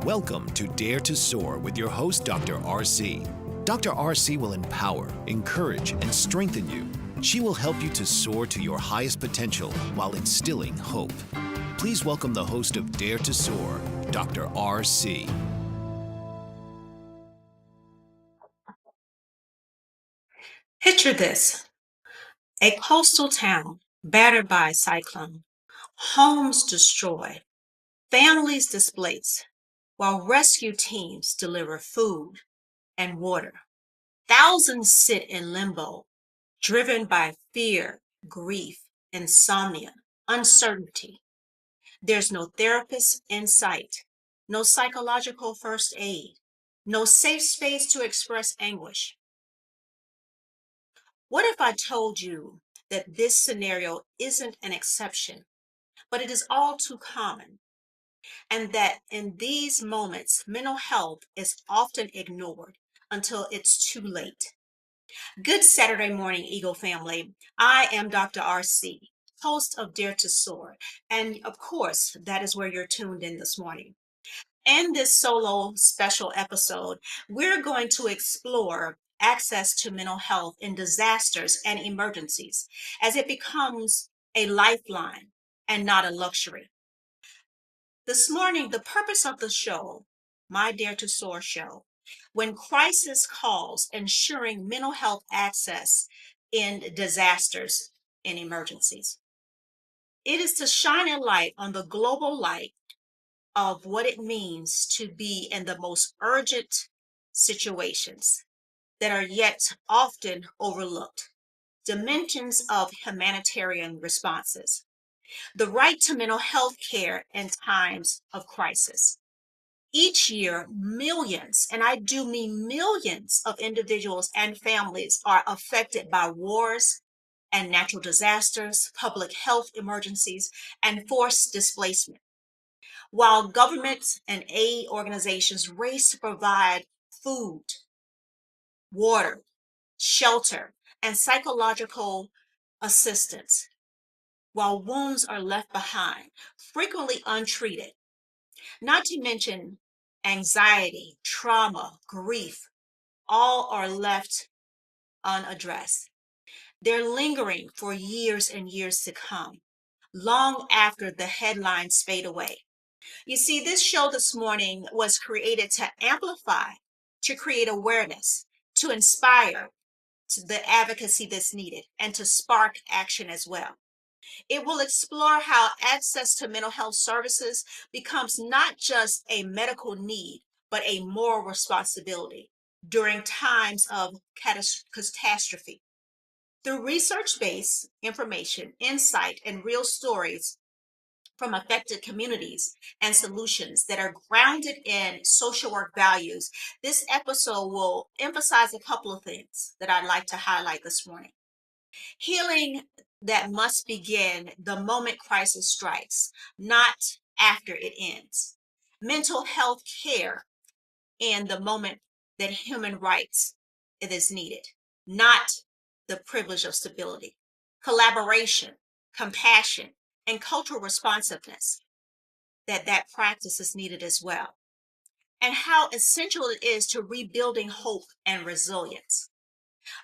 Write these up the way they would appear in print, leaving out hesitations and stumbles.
Welcome to Dare to Soar with your host, Dr. RC. Dr. RC will empower, encourage, and strengthen you. She will help you to soar to your highest potential while instilling hope. Please welcome the host of Dare to Soar, Dr. RC. Picture this: a coastal town battered by a cyclone, homes destroyed, families displaced, while rescue teams deliver food and water. Thousands sit in limbo, driven by fear, grief, insomnia, uncertainty. There's no therapist in sight, no psychological first aid, no safe space to express anguish. What if I told you that this scenario isn't an exception, but it is all too common, and that in these moments, mental health is often ignored until it's too late? Good Saturday morning, Eagle family. I am Dr. RC, host of Dare to Soar, and of course, that is where you're tuned in this morning. In this solo special episode, we're going to explore access to mental health in disasters and emergencies as it becomes a lifeline and not a luxury. This morning, the purpose of the show, my Dare to Soar show, when crisis calls, ensuring mental health access in disasters and emergencies. It is to shine a light on the global light of what it means to be in the most urgent situations that are yet often overlooked. Dimensions of humanitarian responses. The right to mental health care in times of crisis. Each year, millions, and I do mean millions of individuals and families are affected by wars and natural disasters, public health emergencies, and forced displacement. While governments and aid organizations race to provide food, water, shelter, and psychological assistance, while wounds are left behind, frequently untreated, not to mention anxiety, trauma, grief, all are left unaddressed. They're lingering for years and years to come, long after the headlines fade away. You see, this show this morning was created to amplify, to create awareness, to inspire to the advocacy that's needed, and to spark action as well. It will explore how access to mental health services becomes not just a medical need, but a moral responsibility during times of catastrophe. Through research based information, insight, and real stories from affected communities and solutions that are grounded in social work values, this episode will emphasize a couple of things that I'd like to highlight this morning. Healing that must begin the moment crisis strikes, not after it ends. Mental health care in the moment that human rights it is needed, not the privilege of stability. Collaboration, compassion, and cultural responsiveness, that practice is needed as well. And how essential it is to rebuilding hope and resilience.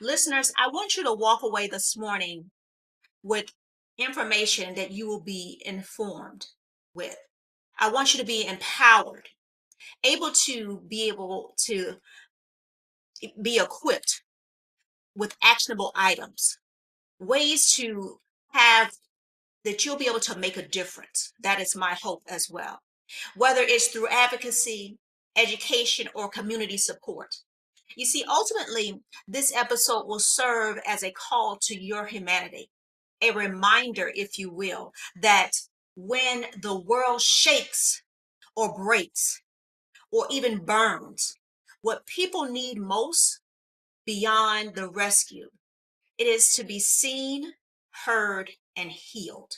Listeners, I want you to walk away this morning with information that you will be informed with. I want you to be empowered, able to be equipped with actionable items, ways to have that you'll be able to make a difference. That is my hope as well. Whether it's through advocacy, education, or community support. You see, ultimately, this episode will serve as a call to your humanity, a reminder, if you will, that when the world shakes or breaks or even burns, what people need most beyond the rescue, it is to be seen, heard, and healed.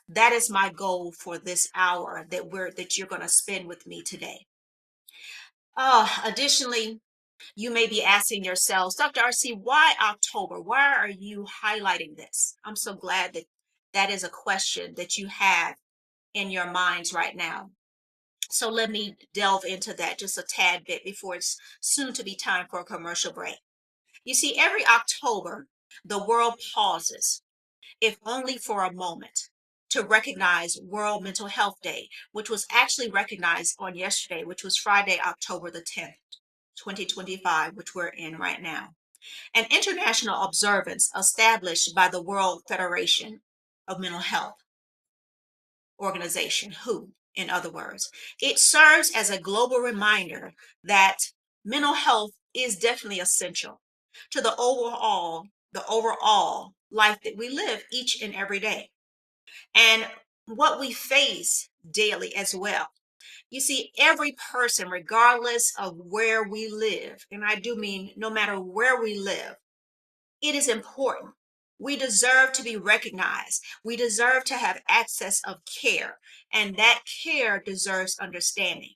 That is my goal for this hour that you're going to spend with me today. Additionally, you may be asking yourselves, Dr. RC, why October? Why are you highlighting this? I'm so glad that that is a question that you have in your minds right now. So let me delve into that just a tad bit before it's soon to be time for a commercial break. You see, every October, the world pauses, if only for a moment, to recognize World Mental Health Day, which was actually recognized on yesterday, which was Friday, October the 10th, 2025, which we're in right now. An international observance established by the World Federation of Mental Health Organization, WHO, in other words. It serves as a global reminder that mental health is definitely essential to the overall life that we live each and every day, and what we face daily as well. You see, every person, regardless of where we live, and I do mean no matter where we live, it is important. We deserve to be recognized. We deserve to have access of care, and that care deserves understanding.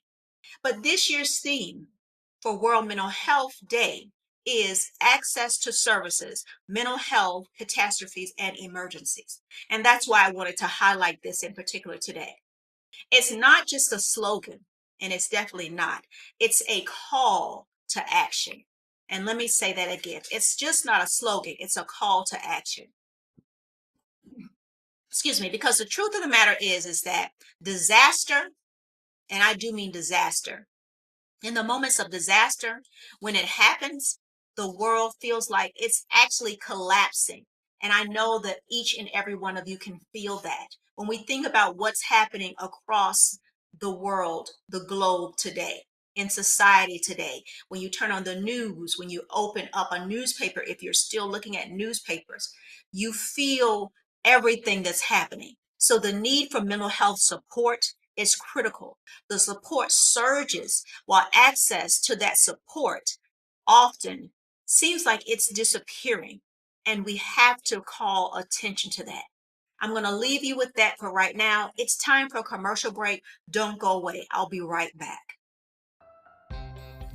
But this year's theme for World Mental Health Day is access to services, mental health, catastrophes, and emergencies. And that's why I wanted to highlight this in particular today. It's not just a slogan, and it's definitely not. It's a call to action. And let me say that again. It's just not a slogan, it's a call to action. Excuse me, because the truth of the matter is that disaster, and I do mean disaster, in the moments of disaster, when it happens, the world feels like it's actually collapsing. And I know that each and every one of you can feel that. When we think about what's happening across the world, the globe today, in society today, when you turn on the news, when you open up a newspaper, if you're still looking at newspapers, you feel everything that's happening. So the need for mental health support is critical. The support surges while access to that support often seems like it's disappearing. And we have to call attention to that. I'm going to leave you with that for right now. It's time for a commercial break. Don't go away. I'll be right back.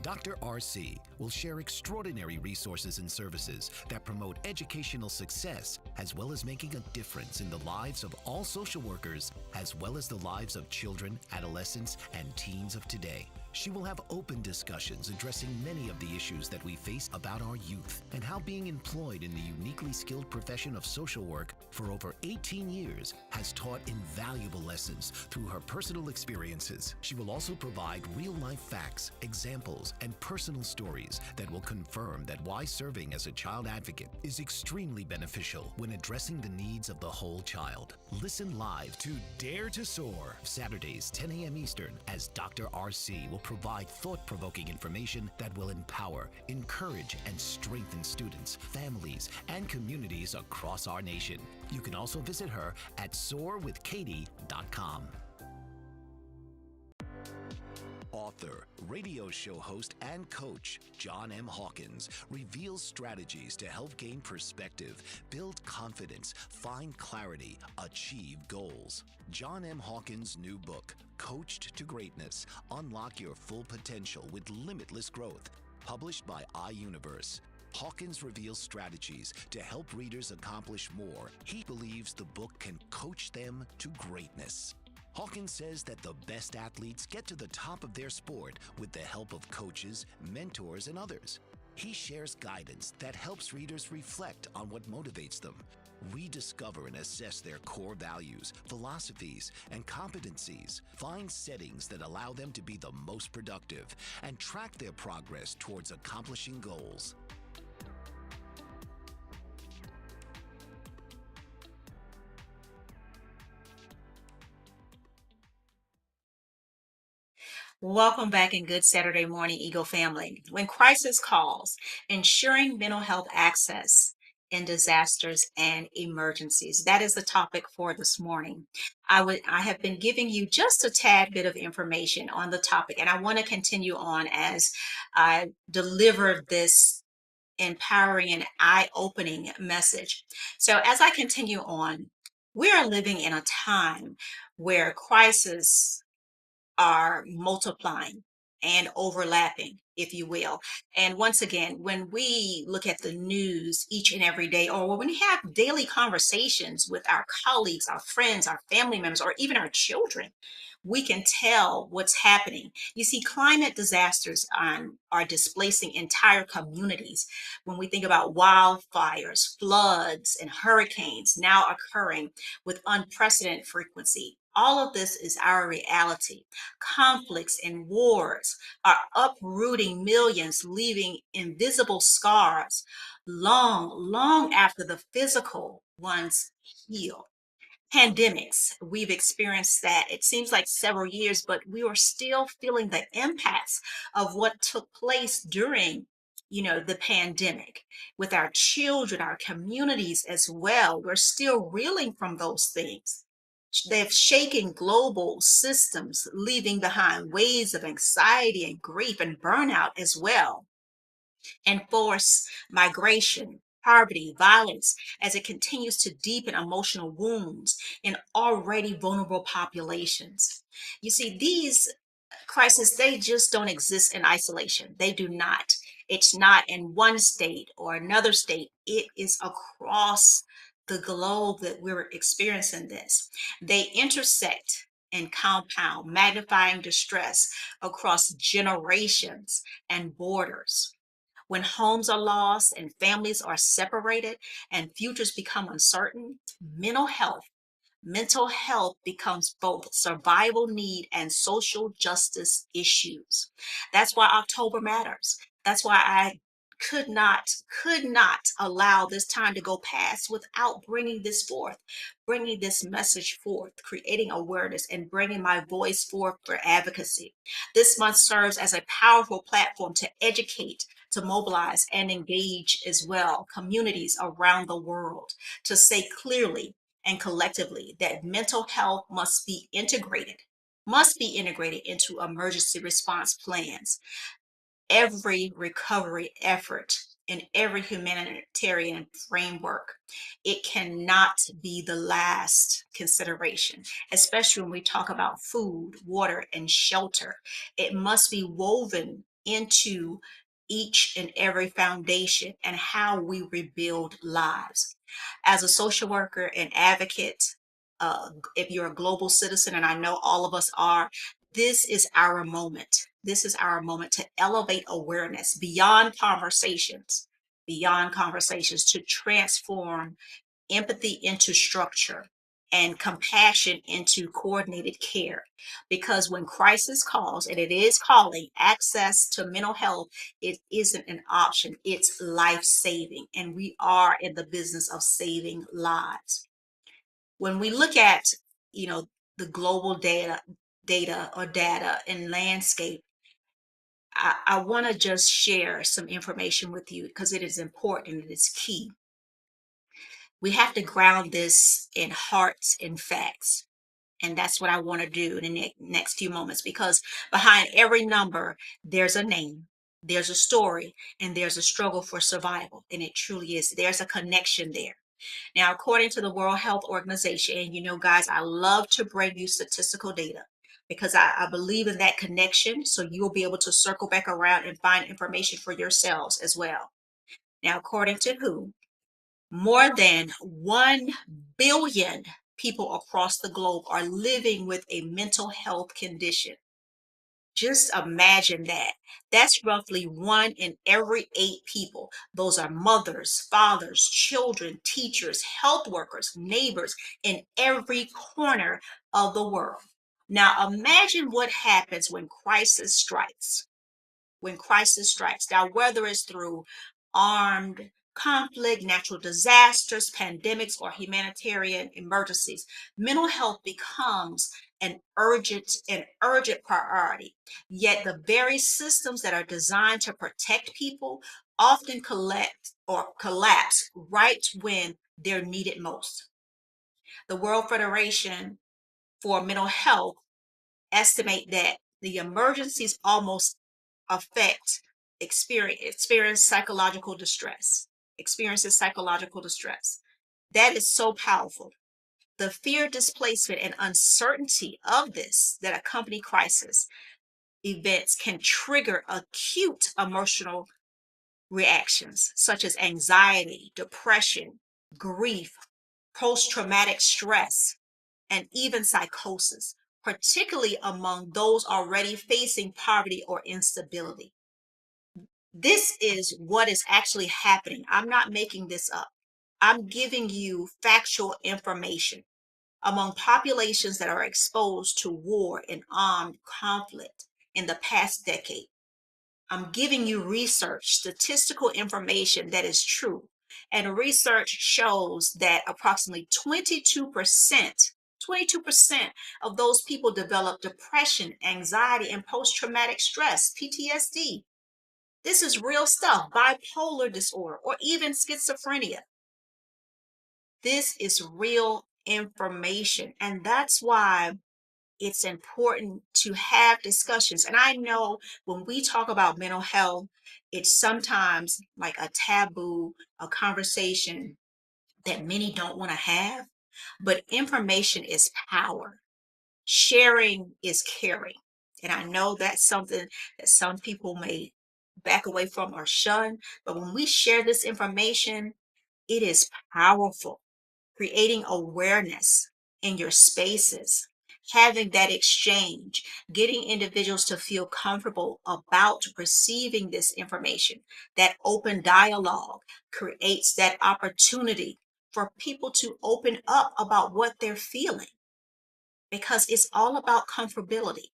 Dr. RC will share extraordinary resources and services that promote educational success, as well as making a difference in the lives of all social workers, as well as the lives of children, adolescents, and teens of today. She will have open discussions addressing many of the issues that we face about our youth and how being employed in the uniquely skilled profession of social work for over 18 years has taught invaluable lessons through her personal experiences. She will also provide real-life facts, examples, and personal stories that will confirm that why serving as a child advocate is extremely beneficial when addressing the needs of the whole child. Listen live to Dare to Soar, Saturdays 10 a.m. Eastern, as Dr. RC will provide thought-provoking information that will empower, encourage, and strengthen students, families, and communities across our nation. You can also visit her at soarwithkatie.com. Author, radio show host, and coach John M. Hawkins reveals strategies to help gain perspective, build confidence, find clarity, achieve goals. John M. Hawkins' new book, Coached to Greatness: Unlock Your Full Potential with Limitless Growth, published by iUniverse. Hawkins reveals strategies to help readers accomplish more. He believes the book can coach them to greatness. Hawkins says that the best athletes get to the top of their sport with the help of coaches, mentors, and others. He shares guidance that helps readers reflect on what motivates them, rediscover and assess their core values, philosophies, and competencies, find settings that allow them to be the most productive, and track their progress towards accomplishing goals. Welcome back and good Saturday morning, Eagle family. When crisis calls, ensuring mental health access in disasters and emergencies. That is the topic for this morning. I have been giving you just a tad bit of information on the topic, and I want to continue on as I deliver this empowering and eye-opening message. So as I continue on, we are living in a time where crises are multiplying. and overlapping, if you will. And once again, when we look at the news each and every day, or when we have daily conversations with our colleagues, our friends, our family members, or even our children, we can tell what's happening. You see, climate disasters are displacing entire communities. When we think about wildfires, floods, and hurricanes now occurring with unprecedented frequency, all of this is our reality. Conflicts and wars are uprooting millions, leaving invisible scars long after the physical ones heal. Pandemics, we've experienced that. It seems like several years, but we are still feeling the impacts of what took place during, the pandemic with our children, our communities as well. We're still reeling from those things. They've shaken global systems, leaving behind waves of anxiety and grief and burnout as well, and force migration, poverty, violence, as it continues to deepen emotional wounds in already vulnerable populations. You see, these crises, they just don't exist in isolation. They do not. It's not in one state or another state, it is across the globe that we're experiencing this. They intersect and compound, magnifying distress across generations and borders. When homes are lost and families are separated and futures become uncertain, mental health becomes both survival need and social justice issues. That's why October matters. That's why I could not allow this time to go past without bringing this forth, bringing this message forth, creating awareness, and bringing my voice forth for advocacy. This month serves as a powerful platform to educate, to mobilize, and engage as well communities around the world to say clearly and collectively that mental health must be integrated into emergency response plans, every recovery effort, in every humanitarian framework. It cannot be the last consideration, especially when we talk about food, water, and shelter. It must be woven into each and every foundation and how we rebuild lives. As a social worker and advocate, if you're a global citizen, and I know all of us are, this is our moment. This is our moment to elevate awareness beyond conversations, to transform empathy into structure and compassion into coordinated care. Because when crisis calls, and it is calling, access to mental health, it isn't an option, it's life saving. And we are in the business of saving lives. When we look at, you know, the global data and landscape, I want to just share some information with you because it is important, it is key. We have to ground this in hearts and facts. And that's what I want to do in the next few moments, because behind every number, there's a name, there's a story, and there's a struggle for survival. And it truly is. There's a connection there. Now, according to the World Health Organization, and guys, I love to bring you statistical data because I believe in that connection. So you will be able to circle back around and find information for yourselves as well. Now, according to WHO, more than 1 billion people across the globe are living with a mental health condition. Just imagine that. That's roughly 1 in every 8 people. Those are mothers, fathers, children, teachers, health workers, neighbors in every corner of the world. Now, imagine what happens when crisis strikes. Now, whether it's through armed conflict, natural disasters, pandemics, or humanitarian emergencies, mental health becomes an urgent priority. Yet the very systems that are designed to protect people often collapse right when they're needed most. The World Federation for Mental Health estimate that the emergencies almost affect experience psychological distress experiences psychological distress. That is so powerful. The fear, displacement, and uncertainty of this that accompany crisis, events can trigger acute emotional reactions such as anxiety, depression, grief, post traumatic stress, and even psychosis, particularly among those already facing poverty or instability. This is what is actually happening. I'm not making this up. I'm giving you factual information. Among populations that are exposed to war and armed conflict in the past decade, I'm giving you research, statistical information that is true. And research shows that approximately 22% of those people develop depression, anxiety, and post traumatic stress, PTSD. This is real stuff, bipolar disorder, or even schizophrenia. This is real information. And that's why it's important to have discussions. And I know when we talk about mental health, it's sometimes like a taboo, a conversation that many don't want to have. But information is power. Sharing is caring. And I know that's something that some people may back away from or shun. But when we share this information, it is powerful, creating awareness in your spaces, having that exchange, getting individuals to feel comfortable about receiving this information. That open dialogue creates that opportunity for people to open up about what they're feeling because it's all about comfortability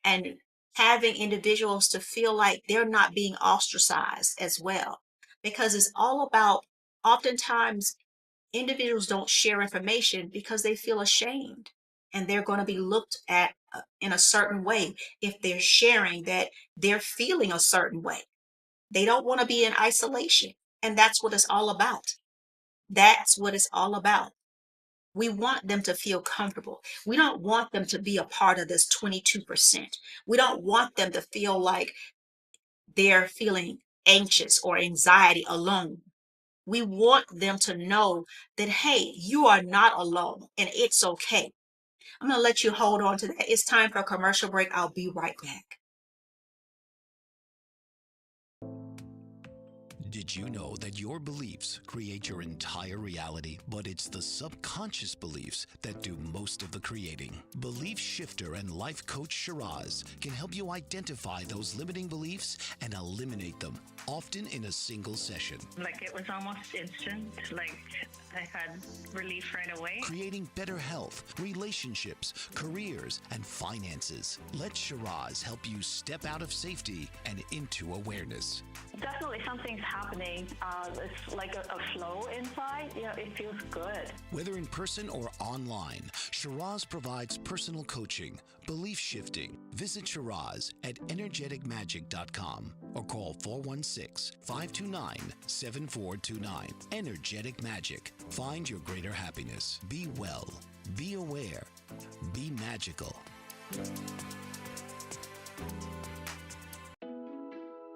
and having individuals to feel like they're not being ostracized as well because it's all about oftentimes individuals don't share information because they feel ashamed and they're going to be looked at in a certain way if they're sharing that they're feeling a certain way. They don't want to be in isolation. And that's what it's all about. That's what it's all about. We want them to feel comfortable. We don't want them to be a part of this 22%. We don't want them to feel like they're feeling anxious or anxiety alone. We want them to know that, hey, you are not alone and it's okay. I'm going to let you hold on to that. It's time for a commercial break. I'll be right back. Did you know that your beliefs create your entire reality, but it's the subconscious beliefs that do most of the creating? Belief shifter and life coach Shiraz can help you identify those limiting beliefs and eliminate them, often in a single session. Like it was almost instant, like I had relief right away. Creating better health, relationships, careers, and finances. Let Shiraz help you step out of safety and into awareness. Definitely something's happening. It's like a flow inside. You know, it feels good. Whether in person or online, Shiraz provides personal coaching, belief shifting. Visit Shiraz at energeticmagic.com or call 416-529-7429. Energetic Magic. Find your greater happiness. Be well. Be aware. Be magical.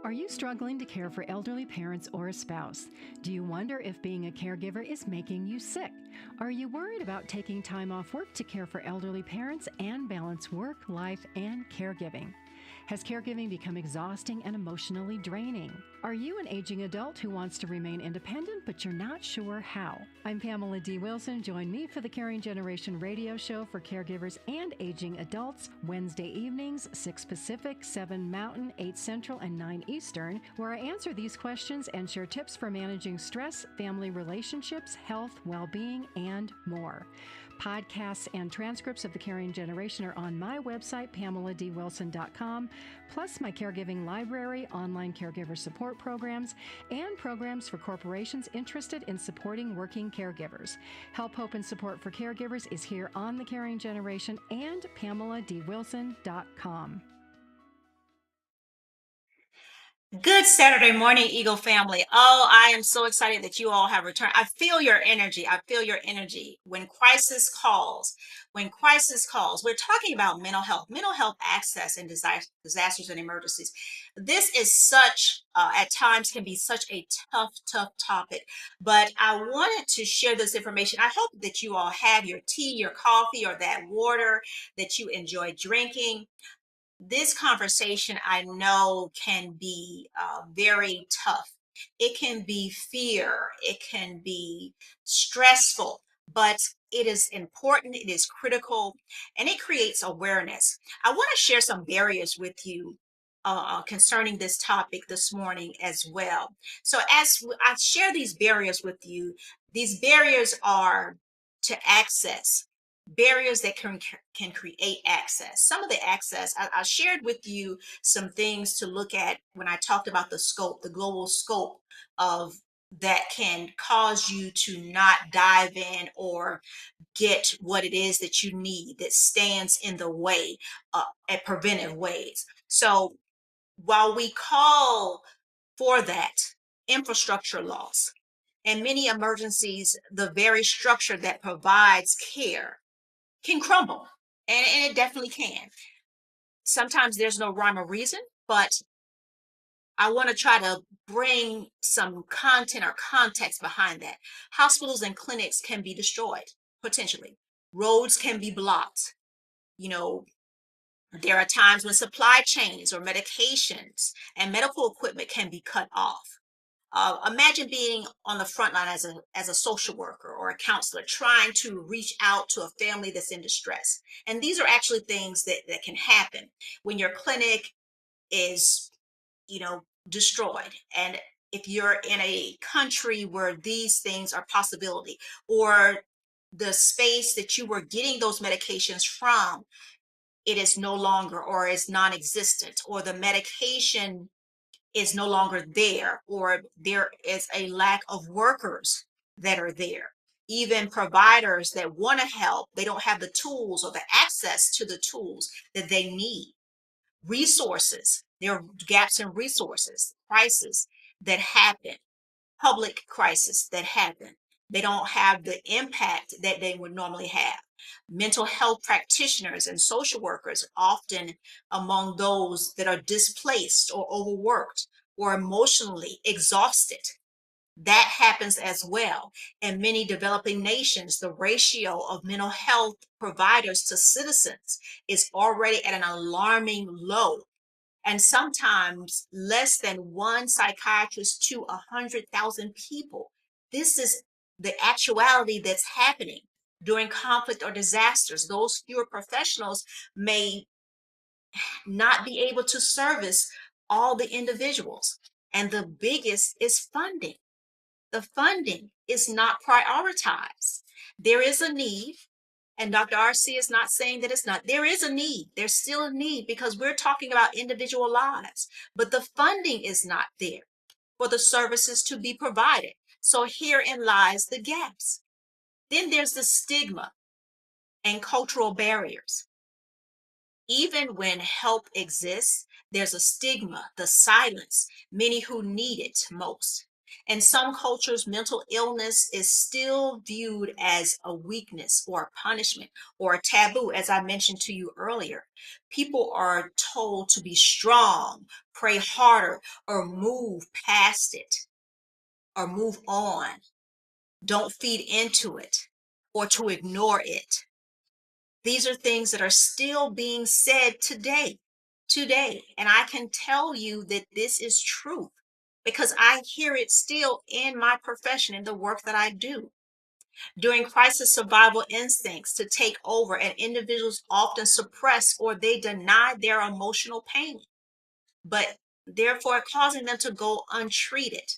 Are you struggling to care for elderly parents or a spouse? Do you wonder if being a caregiver is making you sick? Are you worried about taking time off work to care for elderly parents and balance work, life, and caregiving? Has caregiving become exhausting and emotionally draining? Are you an aging adult who wants to remain independent, but you're not sure how? I'm Pamela D. Wilson. Join me for the Caring Generation radio show for caregivers and aging adults, Wednesday evenings, 6 Pacific, 7 Mountain, 8 Central, and 9 Eastern, where I answer these questions and share tips for managing stress, family relationships, health, well-being, and more. Podcasts and transcripts of The Caring Generation are on my website, PamelaDWilson.com, plus my caregiving library, online caregiver support programs, and programs for corporations interested in supporting working caregivers. Help, hope, and support for caregivers is here on The Caring Generation and PamelaDWilson.com. Good Saturday morning, Eagle family. Oh, I am so excited that you all have returned. I feel your energy. I feel your energy. When crisis calls, we're talking about mental health access and disasters and emergencies. This is at times can be such a tough topic, but I wanted to share this information. I hope that you all have your tea, your coffee, or that water that you enjoy drinking. this conversation I know can be very tough. It can be fear, it can be stressful, but it is important, it is critical, and it creates awareness. I want to share some barriers with you concerning this topic this morning as well. So, I share these barriers with you, these barriers are to access, barriers that can create access. Some of the access I shared with you some things to look at when I talked about the scope, the global scope of that can cause you to not dive in or get what it is that you need that stands in the way at preventive ways. So while we call for that infrastructure loss, in many emergencies, the very structure that provides care can crumble, and it definitely can. Sometimes there's no rhyme or reason, but I want to try to bring some content or context behind that. Hospitals and clinics can be destroyed, potentially. Roads can be blocked. You know, there are times when supply chains or medications and medical equipment can be cut off. Imagine being on the front line as a social worker or a counselor trying to reach out to a family that's in distress. And these are actually things that can happen when your clinic is, destroyed. And if you're in a country where these things are possibility, or the space that you were getting those medications from, it is no longer or is non-existent, or the medication is no longer there, or there is a lack of workers that are there. Even providers that want to help, they don't have the tools or the access to the tools that they need. Resources, there are gaps in resources, crises that happen, public crisis that happen. They don't have the impact that they would normally have. Mental health practitioners and social workers often among those that are displaced or overworked or emotionally exhausted. That happens as well. In many developing nations, the ratio of mental health providers to citizens is already at an alarming low, and sometimes less than one psychiatrist to 100,000 people. This is the actuality that's happening during conflict or disasters. Those fewer professionals may not be able to service all the individuals. And the biggest is funding. The funding is not prioritized. There is a need, and Dr. RC is not saying that it's not. There is a need. There's still a need because we're talking about individual lives, but the funding is not there for the services to be provided. So herein lies the gaps. Then there's the stigma and cultural barriers. Even when help exists, there's a stigma, the silence, many who need it most. In some cultures, mental illness is still viewed as a weakness or a punishment or a taboo, as I mentioned to you earlier. People are told to be strong, pray harder, or move past it, or move on. Don't feed into it, or to ignore it. These are things that are still being said today. And I can tell you that this is truth because I hear it still in my profession, in the work that I do. During crisis, survival instincts to take over, and individuals often suppress or they deny their emotional pain, but therefore causing them to go untreated.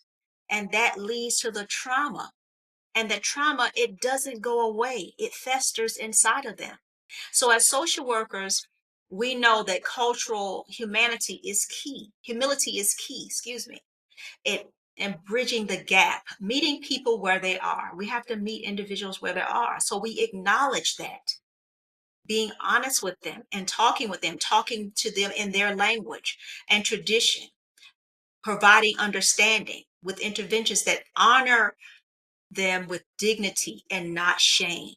And that leads to the trauma. And the trauma, it doesn't go away, it festers inside of them. So, as social workers, we know that cultural humanity is key. Humility is key, excuse me. It and bridging the gap, meeting people where they are. We have to meet individuals where they are. So we acknowledge that, being honest with them and talking to them in their language and tradition, providing understanding with interventions that honor them with dignity and not shame,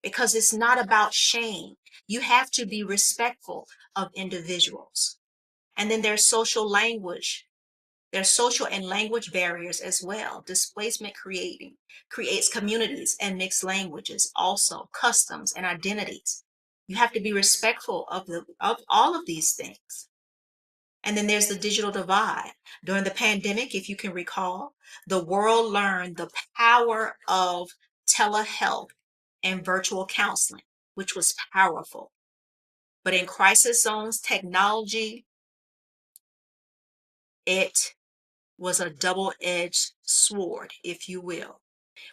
because it's not about shame. You have to be respectful of individuals. And then there's social language. There's social and language barriers as well. Displacement creates communities and mixed languages, also customs and identities. You have to be respectful of all of these things. And then there's the digital divide. During the pandemic, if you can recall, the world learned the power of telehealth and virtual counseling, which was powerful. But in crisis zones, technology, it was a double-edged sword, if you will.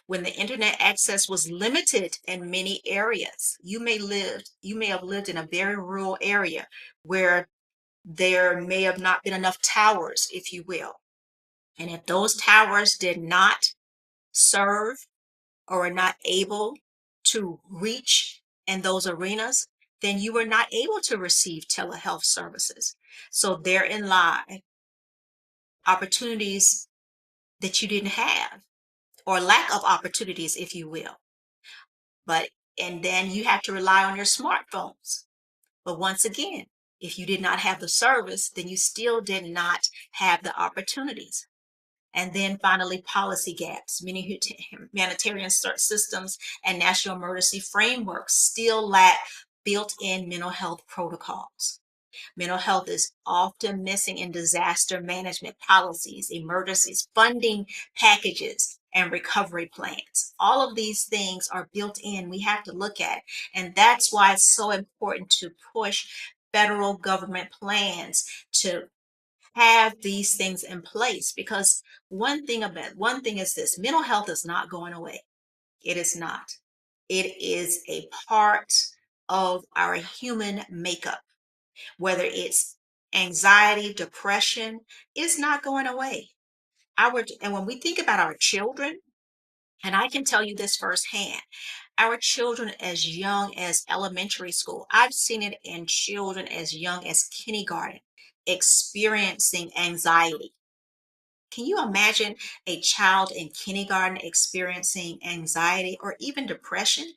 When the internet access was limited in many areas, you may have lived in a very rural area where there may have not been enough towers, if you will. And if those towers did not serve or were not able to reach in those arenas, then you were not able to receive telehealth services. So therein lie opportunities that you didn't have, or lack of opportunities, if you will. But and then you have to rely on your smartphones. But once again, if you did not have the service, then you still did not have the opportunities. And then finally, policy gaps. Many humanitarian systems and national emergency frameworks still lack built-in mental health protocols. Mental health is often missing in disaster management policies, emergencies, funding packages, and recovery plans. All of these things are built in. We have to look at, and that's why it's so important to push federal government plans to have these things in place, because one thing is this: mental health is not going away. It is not. It is a part of our human makeup. Whether it's anxiety, depression, is not going away. And when we think about our children, and I can tell you this firsthand, our children as young as elementary school, I've seen it in children as young as kindergarten, experiencing anxiety. Can you imagine a child in kindergarten experiencing anxiety or even depression?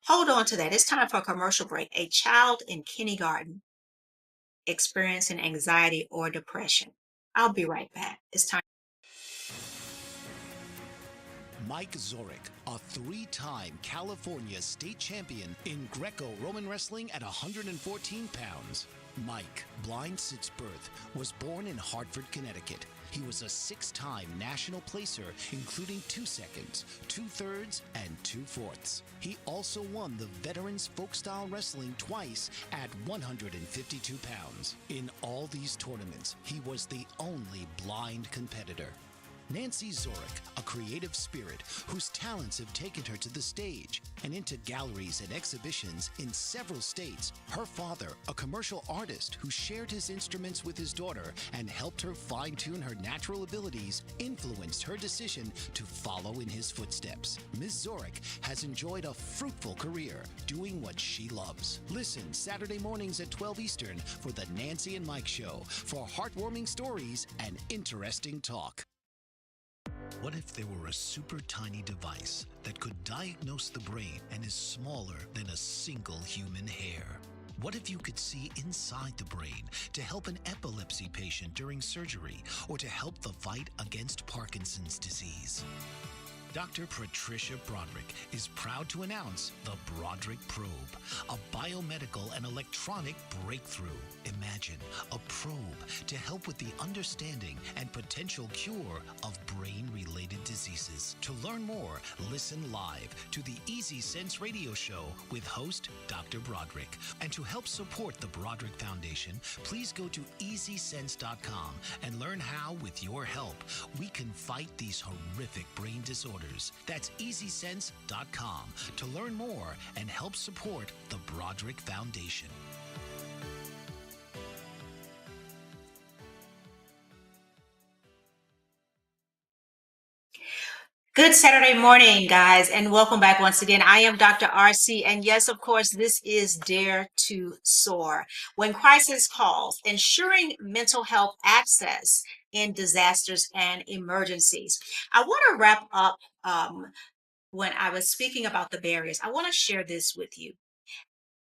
Hold on to that. It's time for a commercial break. A child in kindergarten experiencing anxiety or depression. I'll be right back. It's time. Mike Zorek, a three-time California state champion in Greco-Roman wrestling at 114 pounds. Mike, blind since birth, was born in Hartford, Connecticut. He was a six-time national placer, including 2 seconds, 2/3, and 2/4. He also won the Veterans Folk-Style Wrestling twice at 152 pounds. In all these tournaments, he was the only blind competitor. Nancy Zorek, a creative spirit whose talents have taken her to the stage and into galleries and exhibitions in several states. Her father, a commercial artist who shared his instruments with his daughter and helped her fine-tune her natural abilities, influenced her decision to follow in his footsteps. Ms. Zorek has enjoyed a fruitful career doing what she loves. Listen Saturday mornings at 12 Eastern for the Nancy and Mike Show for heartwarming stories and interesting talk. What if there were a super tiny device that could diagnose the brain and is smaller than a single human hair? What if you could see inside the brain to help an epilepsy patient during surgery or to help the fight against Parkinson's disease? Dr. Patricia Broderick is proud to announce the Broderick Probe, a biomedical and electronic breakthrough. Imagine a probe to help with the understanding and potential cure of brain-related diseases. To learn more, listen live to the Easy Sense radio show with host Dr. Broderick. And to help support the Broderick Foundation, please go to EasySense.com and learn how, with your help, we can fight these horrific brain disorders. That's EasySense.com to learn more and help support the Broderick Foundation. Good Saturday morning, guys, and welcome back once again. I am Dr. RC, and yes, of course, this is Dare to Soar. When crisis calls, ensuring mental health access in disasters and emergencies. I want to wrap up when I was speaking about the barriers. I want to share this with you.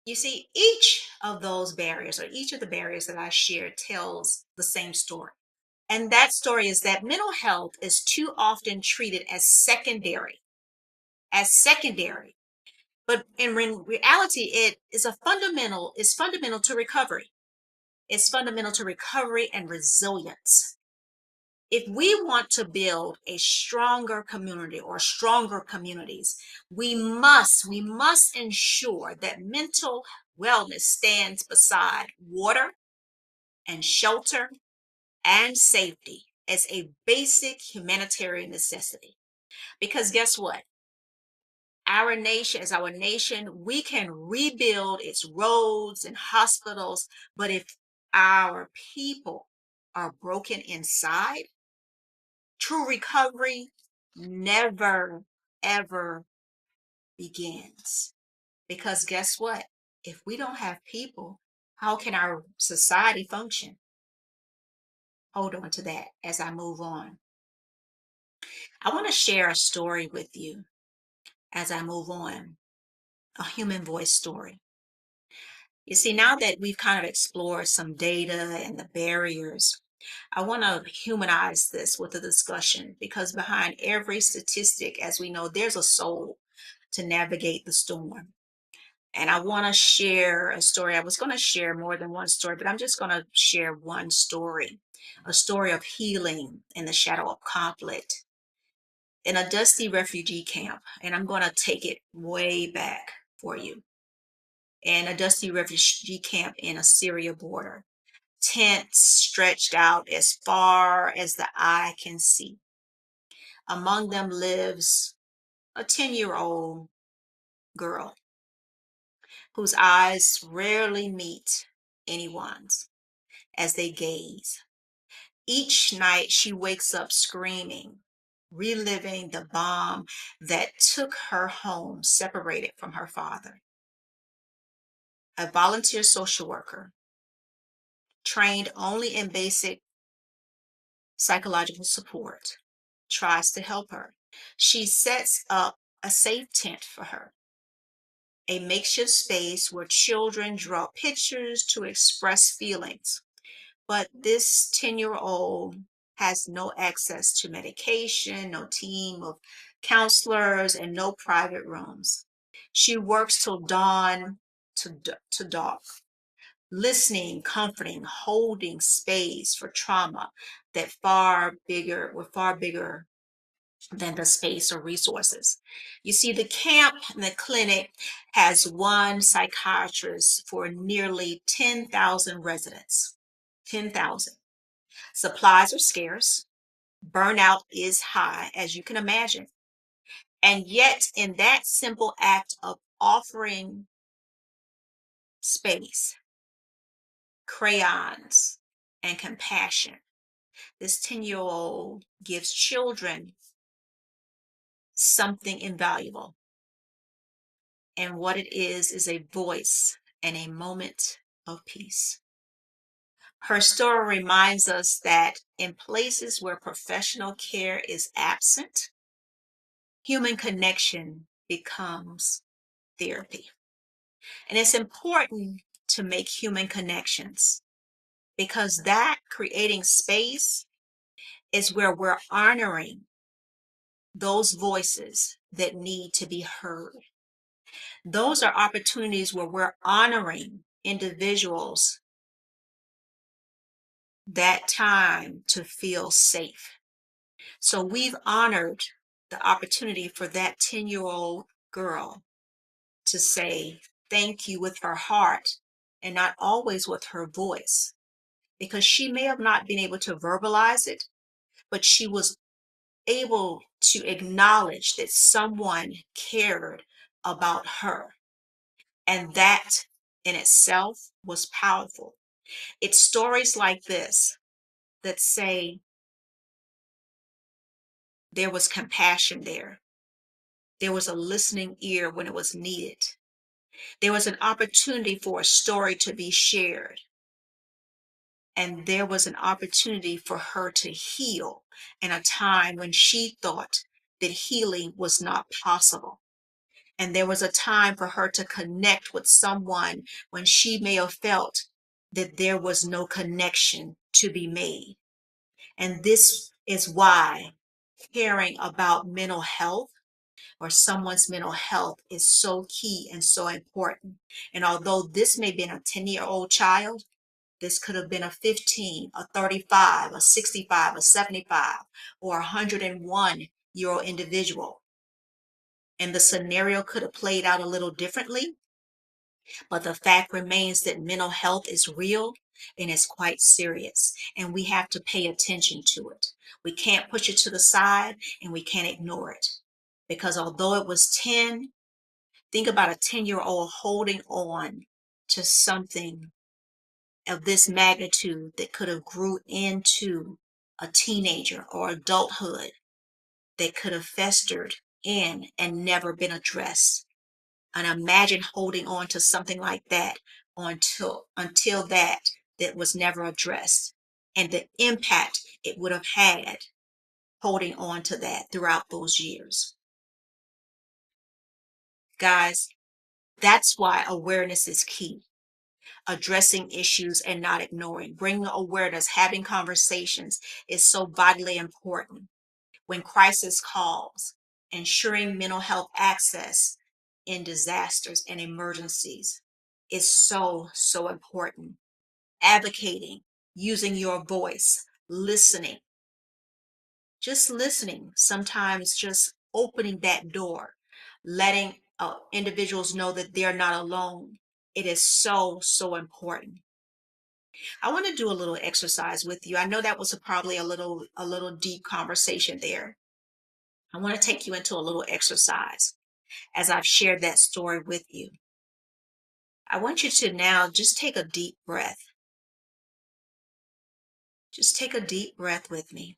You see, each of those barriers, or each of the barriers that I share, tells the same story. And that story is that mental health is too often treated as secondary, But in reality, it's fundamental to recovery. It's fundamental to recovery and resilience. If we want to build a stronger community or stronger communities, we must ensure that mental wellness stands beside water and shelter and safety as a basic humanitarian necessity. Because guess what? As our nation, we can rebuild its roads and hospitals, but if our people are broken inside, true recovery never, ever begins. Because guess what? If we don't have people, how can our society function? Hold on to that as I move on. I want to share a story with you as I move on, a human voice story. You see, now that we've kind of explored some data and the barriers, I want to humanize this with a discussion because behind every statistic, as we know, there's a soul to navigate the storm. And I want to share a story. I was going to share more than one story, but I'm just going to share one story, a story of healing in the shadow of conflict in a dusty refugee camp. And I'm going to take it way back for you. In a dusty refugee camp in a Syria border, tents stretched out as far as the eye can see. Among them lives a 10-year-old girl whose eyes rarely meet anyone's as they gaze. Each night she wakes up screaming, reliving the bomb that took her home separated from her father. A volunteer social worker, trained only in basic psychological support, tries to help her. She sets up a safe tent for her, a makeshift space where children draw pictures to express feelings. But this 10-year-old has no access to medication, no team of counselors, and no private rooms. She works till dawn to dark, listening, comforting, holding space for trauma far bigger than the space or resources. You see, the camp and the clinic has one psychiatrist for nearly 10,000 residents. 10,000. Supplies are scarce. Burnout is high, as you can imagine. And yet, in that simple act of offering space, crayons, and compassion, this 10-year-old gives children something invaluable. And what it is a voice and a moment of peace. Her story reminds us that in places where professional care is absent, human connection becomes therapy. And it's important to make human connections because that creating space is where we're honoring those voices that need to be heard. Those are opportunities where we're honoring individuals that time to feel safe. So we've honored the opportunity for that 10-year-old girl to say thank you with her heart and not always with her voice, because she may have not been able to verbalize it, but she was able to acknowledge that someone cared about her. And that in itself was powerful. It's stories like this that say there was compassion there. There was a listening ear when it was needed. There was an opportunity for a story to be shared. And there was an opportunity for her to heal in a time when she thought that healing was not possible. And there was a time for her to connect with someone when she may have felt that there was no connection to be made. And this is why caring about mental health or someone's mental health is so key and so important. And although this may have been a 10-year-old child, this could have been a 15, a 35, a 65, a 75, or a 101-year-old individual. And the scenario could have played out a little differently, but the fact remains that mental health is real and it's quite serious, and we have to pay attention to it. We can't push it to the side and we can't ignore it. Because although it was 10, think about a 10-year-old holding on to something of this magnitude that could have grew into a teenager or adulthood that could have festered in and never been addressed. And imagine holding on to something like that until that was never addressed, and the impact it would have had holding on to that throughout those years. Guys, that's why awareness is key. Addressing issues and not ignoring, bringing awareness, having conversations is so vitally important. When crisis calls, ensuring mental health access in disasters and emergencies is so, so important. Advocating, using your voice, listening, just listening, sometimes just opening that door, letting individuals know that they're not alone. It is so, so important. I want to do a little exercise with you. I know that was probably a little deep conversation there. I want to take you into a little exercise as I've shared that story with you. I want you to now just take a deep breath. Just take a deep breath with me.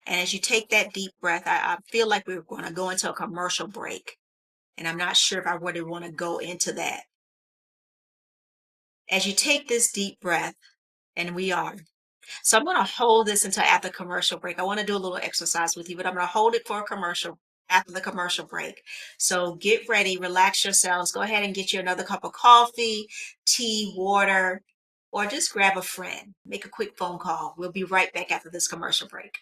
And as you take that deep breath, I feel like we're going to go into a commercial break. And I'm not sure if I really want to go into that. As you take this deep breath, and we are. So I'm going to hold this until after commercial break. I want to do a little exercise with you, but I'm going to hold it for a commercial after the commercial break. So get ready, relax yourselves. Go ahead and get you another cup of coffee, tea, water, or just grab a friend. Make a quick phone call. We'll be right back after this commercial break.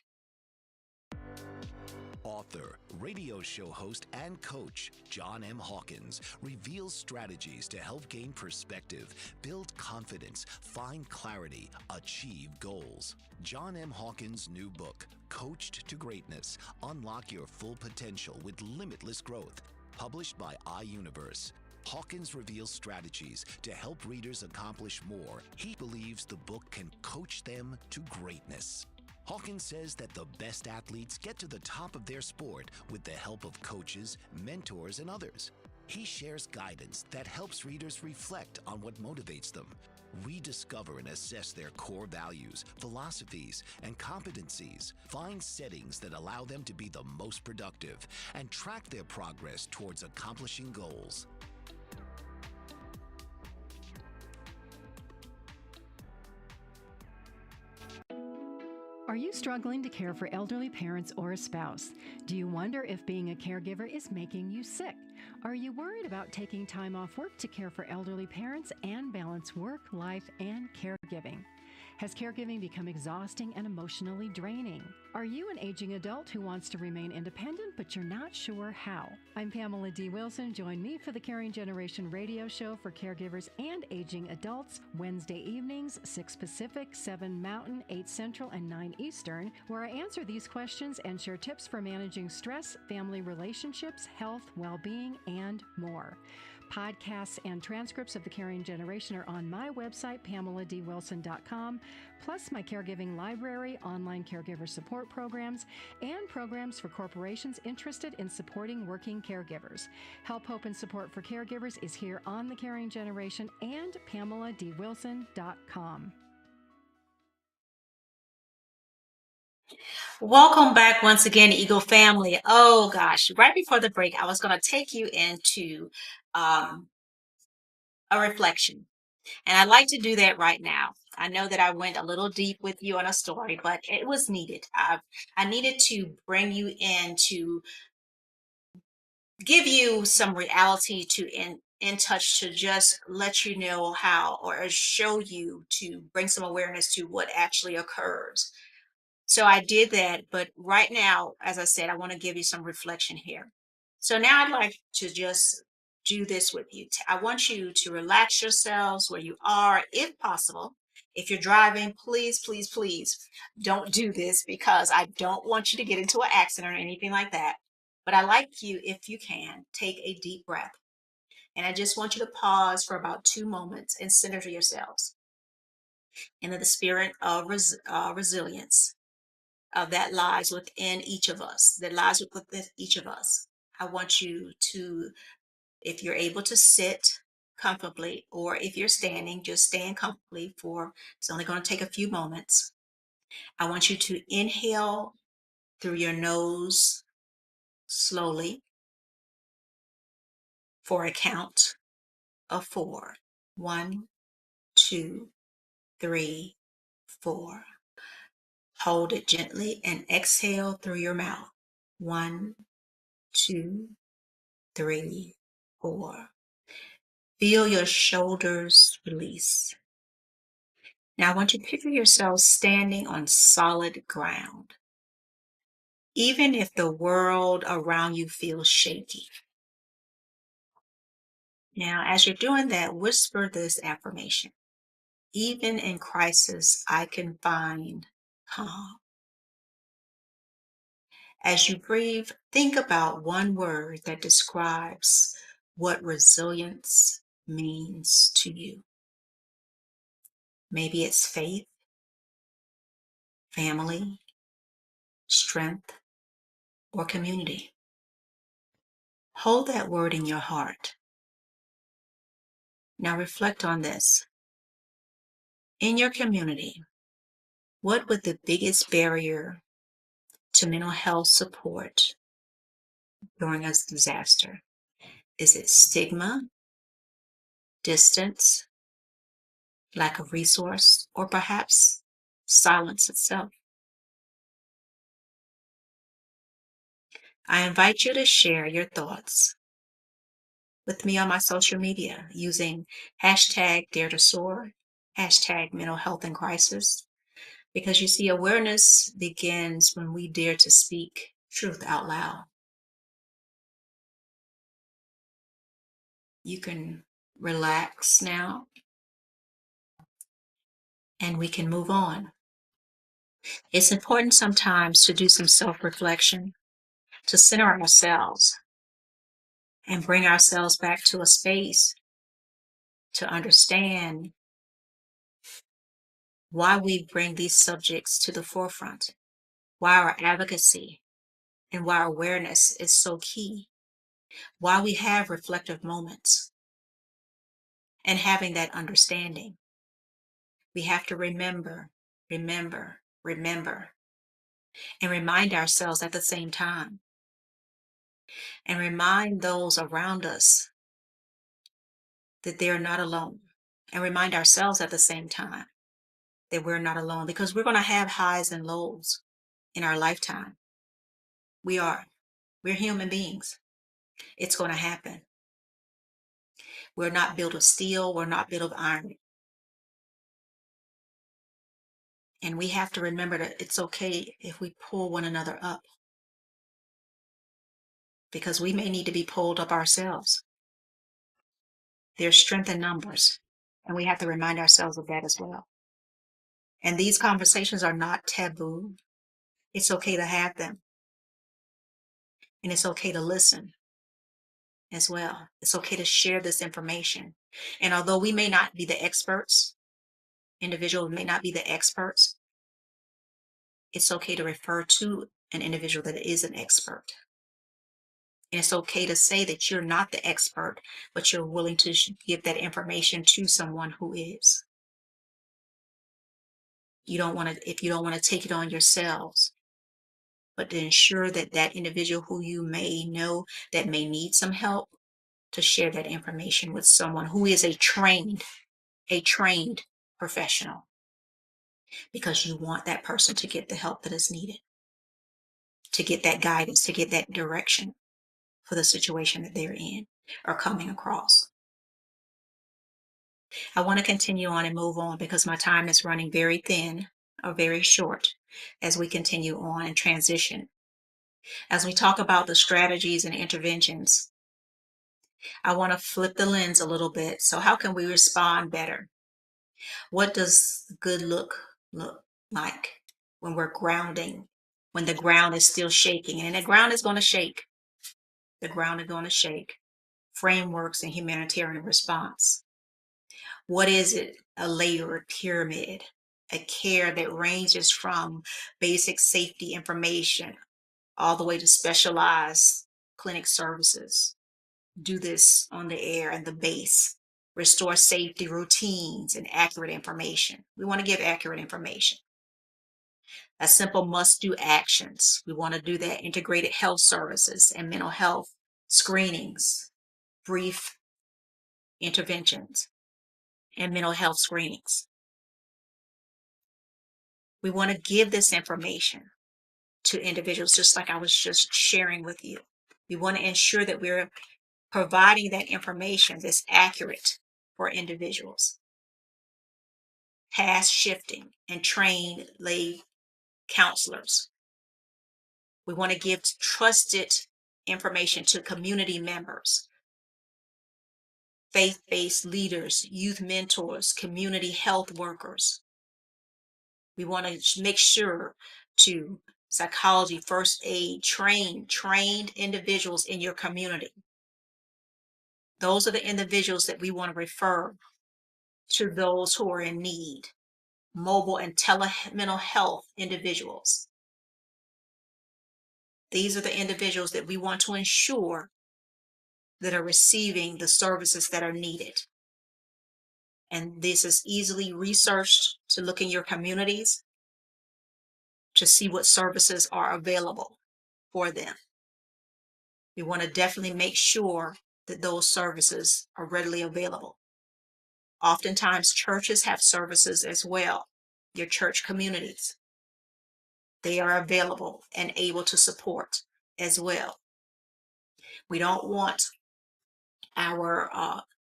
Author, radio show host, and coach John M. Hawkins reveals strategies to help gain perspective, build confidence, find clarity, achieve goals. John M. Hawkins' new book, Coached to Greatness, Unlock Your Full Potential with Limitless Growth, published by iUniverse. Hawkins reveals strategies to help readers accomplish more. He believes the book can coach them to greatness. Hawkins says that the best athletes get to the top of their sport with the help of coaches, mentors, and others. He shares guidance that helps readers reflect on what motivates them, rediscover and assess their core values, philosophies, and competencies, find settings that allow them to be the most productive, and track their progress towards accomplishing goals. Are you struggling to care for elderly parents or a spouse? Do you wonder if being a caregiver is making you sick? Are you worried about taking time off work to care for elderly parents and balance work, life, and caregiving? Has caregiving become exhausting and emotionally draining? Are you an aging adult who wants to remain independent, but you're not sure how? I'm Pamela D. Wilson. Join me for the Caring Generation radio show for caregivers and aging adults, Wednesday evenings, 6 Pacific, 7 Mountain, 8 Central, and 9 Eastern, where I answer these questions and share tips for managing stress, family relationships, health, well-being, and more. Podcasts and transcripts of The Caring Generation are on my website, PamelaDWilson.com, plus my caregiving library, online caregiver support programs, and programs for corporations interested in supporting working caregivers. Help, hope, and support for caregivers is here on The Caring Generation and PamelaDWilson.com. Welcome back once again, Eagle family. Oh gosh, right before the break, I was going to take you into a reflection. And I'd like to do that right now. I know that I went a little deep with you on a story, but it was needed. I needed to bring you in to give you some reality to in touch to just let you know how or show you to bring some awareness to what actually occurs. So I did that, but right now, as I said, I want to give you some reflection here. So now I'd like to just do this with you. I want you to relax yourselves where you are, if possible. If you're driving, please, please, please don't do this because I don't want you to get into an accident or anything like that. But I like you, if you can, take a deep breath. And I just want you to pause for about 2 moments and center yourselves into the spirit of resilience that lies within each of us, that lies within each of us. I want you to, if you're able to sit comfortably, or if you're standing, just stand comfortably for, it's only going to take a few moments. I want you to inhale through your nose slowly for a count of 4. 1, 2, 3, 4. Hold it gently and exhale through your mouth. 1, 2, 3, 4. Feel your shoulders release. Now I want you to picture yourself standing on solid ground, even if the world around you feels shaky. Now, as you're doing that, whisper this affirmation. Even in crisis, I can find calm. As you breathe, think about one word that describes what resilience means to you. Maybe it's faith, family, strength, or community. Hold that word in your heart. Now reflect on this. In your community, what would the biggest barrier to mental health support during a disaster? Is it stigma, distance, lack of resource, or perhaps silence itself? I invite you to share your thoughts with me on my social media using hashtag Dare To Soar, hashtag mental health in crisis, because you see, awareness begins when we dare to speak truth out loud. You can relax now and we can move on. It's important sometimes to do some self-reflection, to center ourselves and bring ourselves back to a space to understand why we bring these subjects to the forefront, why our advocacy and why our awareness is so key, why we have reflective moments and having that understanding. We have to remember, remember, remember, and remind ourselves at the same time, and remind those around us that they're not alone, and remind ourselves at the same time that we're not alone, because we're going to have highs and lows in our lifetime. We are. We're human beings. It's going to happen. We're not built of steel. We're not built of iron. And we have to remember that it's okay if we pull one another up, because we may need to be pulled up ourselves. There's strength in numbers, and we have to remind ourselves of that as well. And these conversations are not taboo. It's okay to have them. And it's okay to listen as well. It's okay to share this information. And although we may not be the experts, individuals may not be the experts, it's okay to refer to an individual that is an expert. And it's okay to say that you're not the expert, but you're willing to give that information to someone who is. You don't want to, if you don't want to take it on yourselves, but to ensure that that individual who you may know that may need some help, to share that information with someone who is a trained professional, because you want that person to get the help that is needed, to get that guidance, to get that direction for the situation that they're in or coming across. I want to continue on and move on because my time is running very thin or very short as we continue on and transition. As we talk about the strategies and interventions, I want to flip the lens a little bit. So, how can we respond better? What does good look like when we're grounding, when the ground is still shaking? And the ground is going to shake. The ground is going to shake. Frameworks and humanitarian response. What is it? A layered pyramid, a care that ranges from basic safety information all the way to specialized clinic services. Do this on the air and the base. Restore safety routines and accurate information. We want to give accurate information. A simple must do actions. We want to do that integrated health services and mental health screenings, brief interventions, and mental health screenings. We want to give this information to individuals, just like I was just sharing with you. We want to ensure that we're providing that information that's accurate for individuals. Task shifting and train lay counselors. We want to give trusted information to community members, faith-based leaders, youth mentors, community health workers. We want to make sure to psychology, first aid, trained individuals in your community. Those are the individuals that we want to refer to those who are in need. Mobile and mental health individuals. These are the individuals that we want to ensure that are receiving the services that are needed. And this is easily researched to look in your communities to see what services are available for them. We want to definitely make sure that those services are readily available. Oftentimes, churches have services as well, your church communities. They are available and able to support as well. We don't want our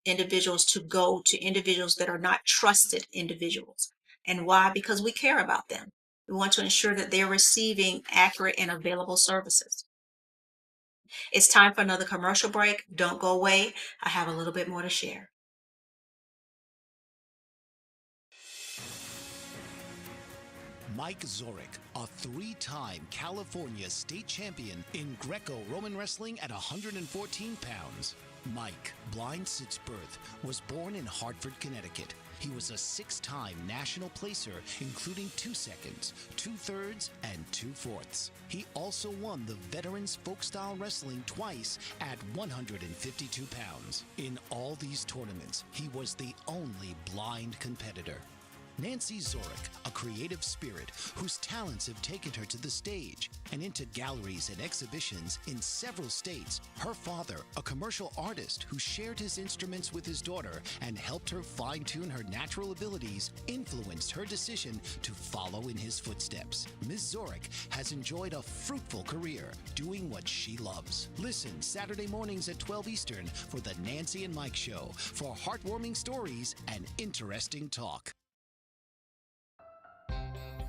individuals to go to individuals that are not trusted individuals. And why? Because we care about them. We want to ensure that they're receiving accurate and available services. It's time for another commercial break. Don't go away. I have a little bit more to share. Mike Zorek, a three-time California state champion in Greco-Roman wrestling at 114 pounds. Mike, blind since birth, was born in Hartford, Connecticut. He was a six-time national placer, including 2 seconds, 2/3, and 2/4. He also won the Veterans Folk-Style Wrestling twice at 152 pounds. In all these tournaments, he was the only blind competitor. Nancy Zorek, a creative spirit whose talents have taken her to the stage and into galleries and exhibitions in several states. Her father, a commercial artist who shared his instruments with his daughter and helped her fine-tune her natural abilities, influenced her decision to follow in his footsteps. Ms. Zorek has enjoyed a fruitful career doing what she loves. Listen Saturday mornings at 12 Eastern for the Nancy and Mike Show for heartwarming stories and interesting talk.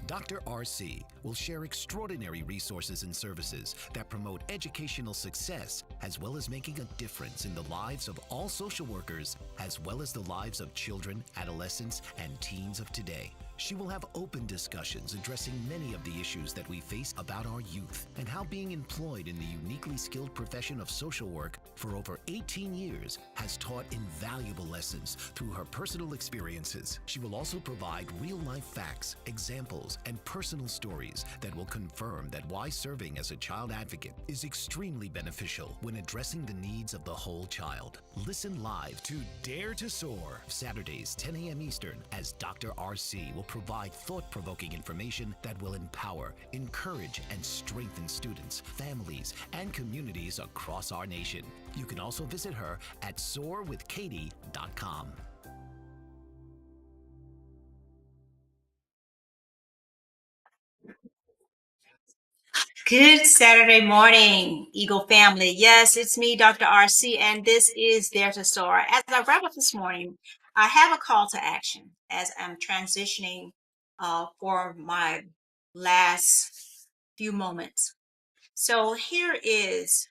Dr. RC will share extraordinary resources and services that promote educational success, as well as making a difference in the lives of all social workers, as well as the lives of children, adolescents, and teens of today. She will have open discussions addressing many of the issues that we face about our youth and how being employed in the uniquely skilled profession of social work for over 18 years has taught invaluable lessons through her personal experiences. She will also provide real-life facts, examples, and personal stories that will confirm that why serving as a child advocate is extremely beneficial when addressing the needs of the whole child. Listen live to Dare to Soar, Saturdays 10 a.m. Eastern, as Dr. RC will provide thought-provoking information that will empower, encourage, and strengthen students, families, and communities across our nation. You can also visit her at soarwithkatie.com. Good Saturday morning, Eagle family. Yes, it's me, Dr. RC, and this is Dare to Soar. As I wrap up this morning, I have a call to action as I'm transitioning for my last few moments. So here is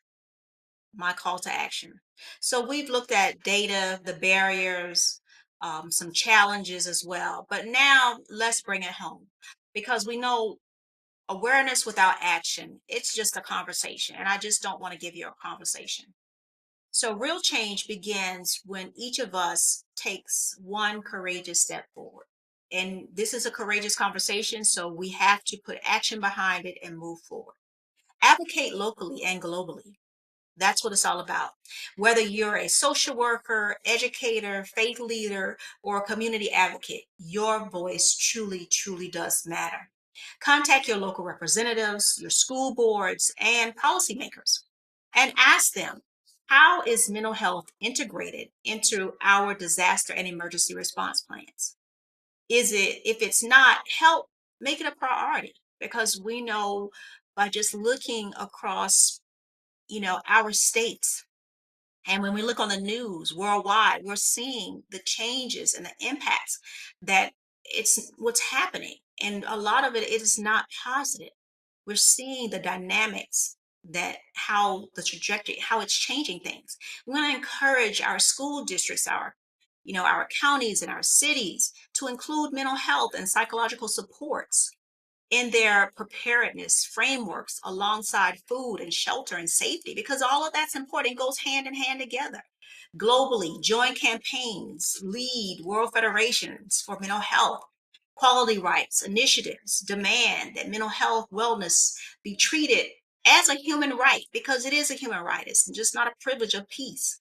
my call to action. So we've looked at data, the barriers, some challenges as well. But now let's bring it home because we know awareness without action, it's just a conversation. And I just don't want to give you a conversation. So real change begins when each of us takes one courageous step forward. And this is a courageous conversation, so we have to put action behind it and move forward. Advocate locally and globally. That's what it's all about. Whether you're a social worker, educator, faith leader, or a community advocate, your voice truly, truly does matter. Contact your local representatives, your school boards, and policymakers, and ask them, how is mental health integrated into our disaster and emergency response plans? Is it, if it's not, help make it a priority, because we know by just looking across, our states, and when we look on the news worldwide, we're seeing the changes and the impacts that it's what's happening. And a lot of it is not positive. We're seeing the dynamics, that how the trajectory, how it's changing things. We want to encourage our school districts, our counties and our cities to include mental health and psychological supports in their preparedness frameworks alongside food and shelter and safety, because all of that's important, goes hand in hand together. Globally, join campaigns, lead world federations for mental health, quality rights initiatives, demand that mental health wellness be treated as a human right, because it is a human right. It's just not a privilege of peace.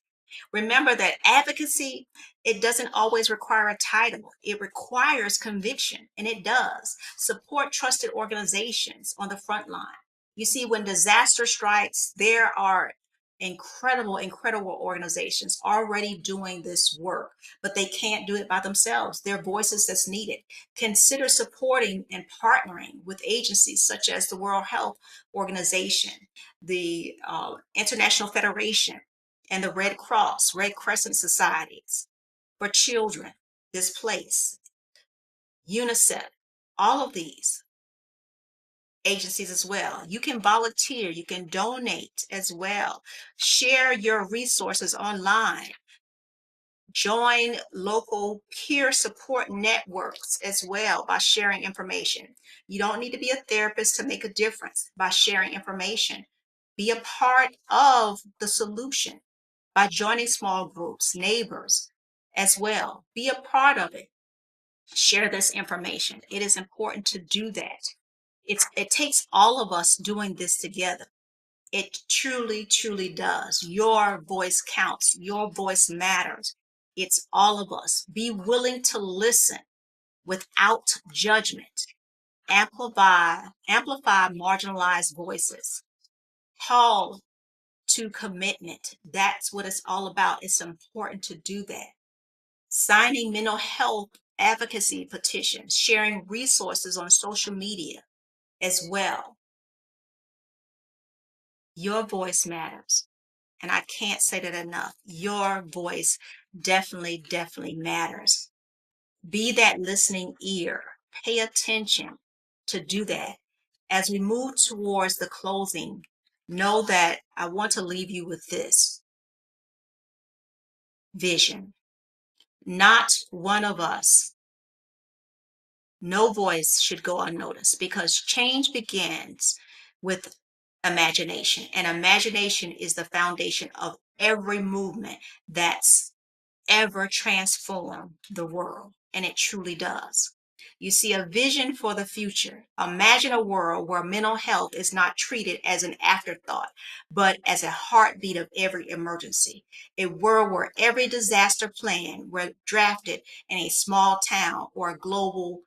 Remember that advocacy, it doesn't always require a title. It requires conviction, and it does. Support trusted organizations on the front line. You see, when disaster strikes, there are incredible, incredible organizations already doing this work, but they can't do it by themselves. There are voices that's needed. Consider supporting and partnering with agencies such as the World Health Organization, the International Federation, and the Red Cross, Red Crescent societies for children displaced, UNICEF, all of these agencies as well. You can volunteer, you can donate as well. Share your resources online. Join local peer support networks as well by sharing information. You don't need to be a therapist to make a difference by sharing information. Be a part of the solution by joining small groups, neighbors as well. Be a part of it. Share this information. It is important to do that. It takes all of us doing this together. It truly, truly does. Your voice counts. Your voice matters. It's all of us. Be willing to listen without judgment. Amplify marginalized voices. Call to commitment. That's what it's all about. It's important to do that. Signing mental health advocacy petitions, sharing resources on social media as well. Your voice matters. And I can't say that enough. Your voice definitely, definitely matters. Be that listening ear. Pay attention to do that. As we move towards the closing, know that I want to leave you with this vision. Not one of us, no voice should go unnoticed, because change begins with imagination. And imagination is the foundation of every movement that's ever transformed the world. And it truly does. You see, a vision for the future. Imagine a world where mental health is not treated as an afterthought, but as a heartbeat of every emergency. A world where every disaster plan were drafted in a small town or a global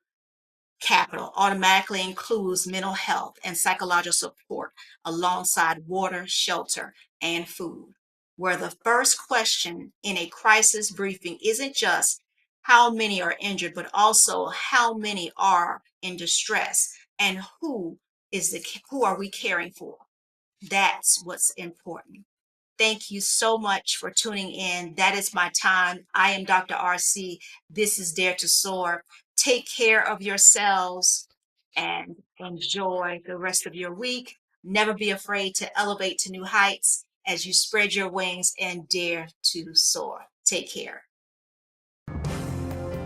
capital automatically includes mental health and psychological support alongside water, shelter, and food. Where the first question in a crisis briefing isn't just how many are injured, but also how many are in distress, and who are we caring for? That's what's important. Thank you so much for tuning in. That is my time. I am Dr. RC. This is Dare to Soar. Take care of yourselves and enjoy the rest of your week. Never be afraid to elevate to new heights as you spread your wings and dare to soar. Take care.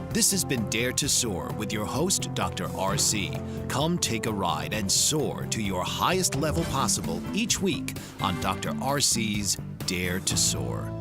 This has been Dare to Soar with your host, Dr. RC. Come take a ride and soar to your highest level possible each week on Dr. RC's Dare to Soar.